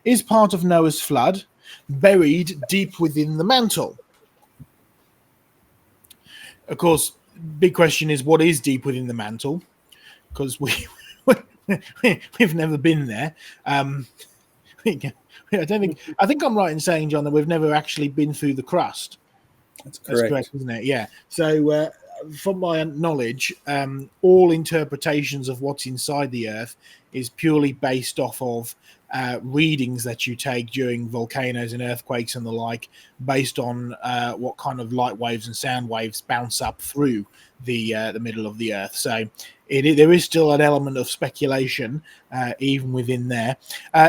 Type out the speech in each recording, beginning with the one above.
Is part of Noah's flood buried deep within the mantle? Of course, big question is what is deep within the mantle? Because we've never been there. I don't think. I think I'm right in saying, John, that we've never actually been through the crust. That's correct, isn't it? Yeah. So, from my knowledge, all interpretations of what's inside the Earth is purely based off of readings that you take during volcanoes and earthquakes and the like, based on what kind of light waves and sound waves bounce up through the middle of the Earth. So there is still an element of speculation even within there.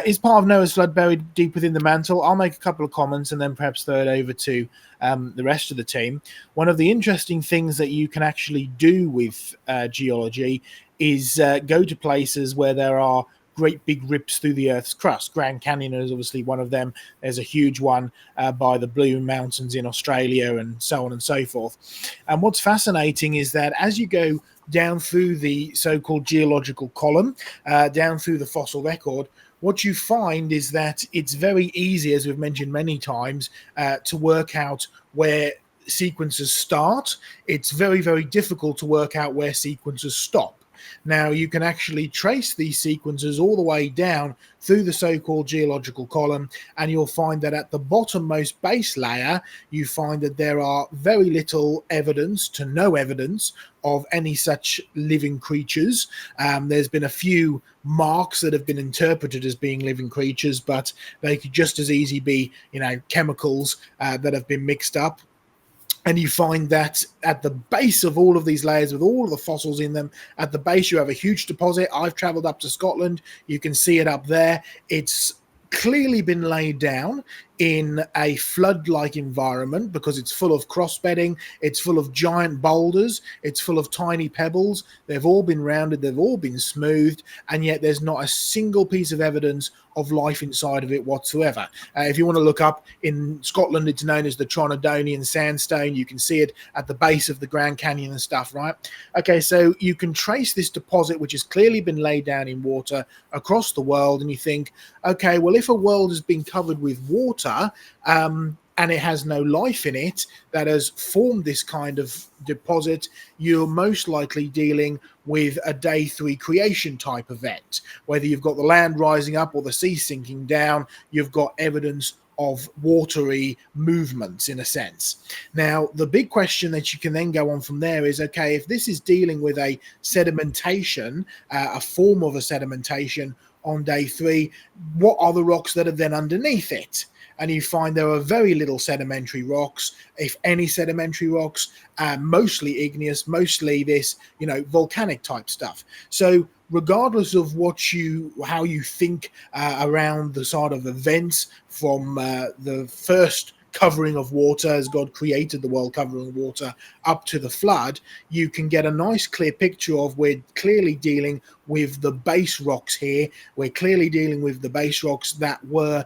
Is part of Noah's flood buried deep within the mantle? I'll make a couple of comments and then perhaps throw it over to the rest of the team. One of the interesting things that you can actually do with geology is go to places where there are great big rips through the Earth's crust. Grand Canyon is obviously one of them. There's a huge one by the Blue Mountains in Australia and so on and so forth. And what's fascinating is that as you go down through the so-called geological column, down through the fossil record, what you find is that it's very easy, as we've mentioned many times, to work out where sequences start. It's very, very difficult to work out where sequences stop. Now, you can actually trace these sequences all the way down through the so-called geological column, and you'll find that at the bottommost base layer, you find that there are very little evidence to no evidence of any such living creatures. There's been a few marks that have been interpreted as being living creatures, but they could just as easily be, chemicals that have been mixed up. And you find that at the base of all of these layers, with all of the fossils in them, at the base you have a huge deposit. I've traveled up to Scotland. You can see it up there. It's clearly been laid down in a flood-like environment because it's full of cross-bedding, it's full of giant boulders, it's full of tiny pebbles. They've all been rounded, they've all been smoothed, and yet there's not a single piece of evidence of life inside of it whatsoever. If you want to look up, in Scotland, it's known as the Trinidonian sandstone. You can see it at the base of the Grand Canyon and stuff, right? Okay, so you can trace this deposit, which has clearly been laid down in water across the world, and you think, okay, well, if a world has been covered with water, and it has no life in it that has formed this kind of deposit, you're most likely dealing with a day 3 creation type event. Whether you've got the land rising up or the sea sinking down, you've got evidence of watery movements in a sense. Now, the big question that you can then go on from there is, okay, if this is dealing with a sedimentation, a form of a sedimentation on day 3, what are the rocks that are then underneath it? And you find there are very little sedimentary rocks, if any sedimentary rocks, mostly igneous, mostly this, volcanic type stuff. So regardless of how you think around the sort of events from the first covering of water, as God created the world covering water, up to the flood, you can get a nice clear picture of we're clearly dealing with the base rocks here. We're clearly dealing with the base rocks that were,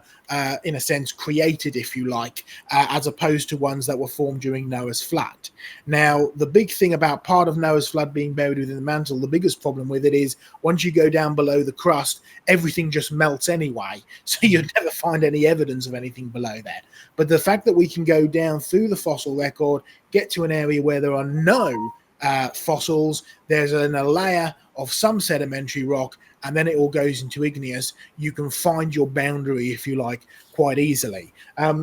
in a sense, created, if you like, as opposed to ones that were formed during Noah's flood. Now, the big thing about part of Noah's flood being buried within the mantle, the biggest problem with it is once you go down below the crust, everything just melts anyway. So you'd never find any evidence of anything below there. But the fact that we can go down through the fossil record, get to an area where there are no fossils, there's a layer of some sedimentary rock, and then it all goes into igneous, you can find your boundary, if you like, quite easily.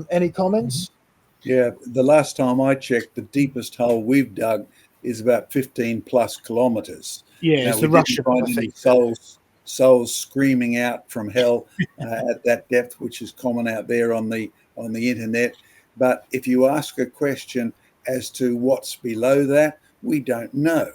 Any comments? Yeah, the last time I checked, the deepest hole we've dug is about 15 plus kilometers. Yeah, it's the Russian. Find any souls screaming out from hell at that depth, which is common out there on the internet. But if you ask a question as to what's below that, we don't know,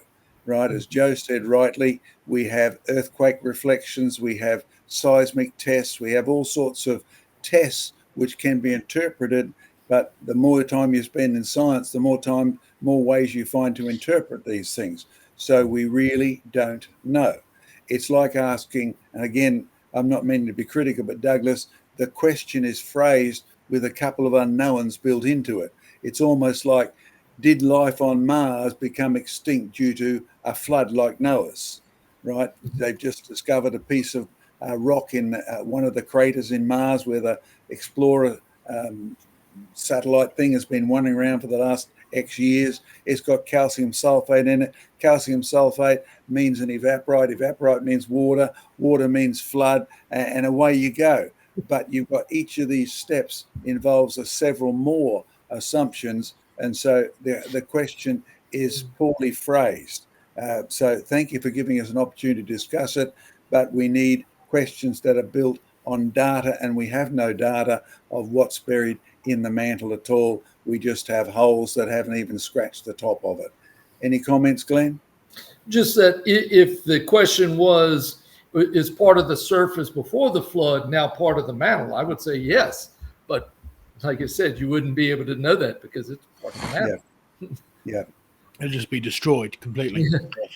right? As Joe said rightly, we have earthquake reflections, we have seismic tests, we have all sorts of tests which can be interpreted. But the more time you spend in science, the more ways you find to interpret these things. So we really don't know. It's like asking, and again, I'm not meaning to be critical, but Douglas, the question is phrased with a couple of unknowns built into it. It's almost like, did life on Mars become extinct due to a flood like Noah's, right? They've just discovered a piece of rock in one of the craters in Mars where the Explorer satellite thing has been wandering around for the last X years. It's got calcium sulfate in it. Calcium sulfate means an evaporite. Evaporite means water. Water means flood, and away you go. But you've got each of these steps involves several more assumptions, and so the question is poorly phrased. So thank you for giving us an opportunity to discuss it, but we need questions that are built on data, and we have no data of what's buried in the mantle at all. We just have holes that haven't even scratched the top of it. Any comments, Glenn? Just that if the question was, is part of the surface before the flood now part of the mantle, I would say yes. But like I said, you wouldn't be able to know that because it's part of the mantle. Yeah. It'll just be destroyed completely.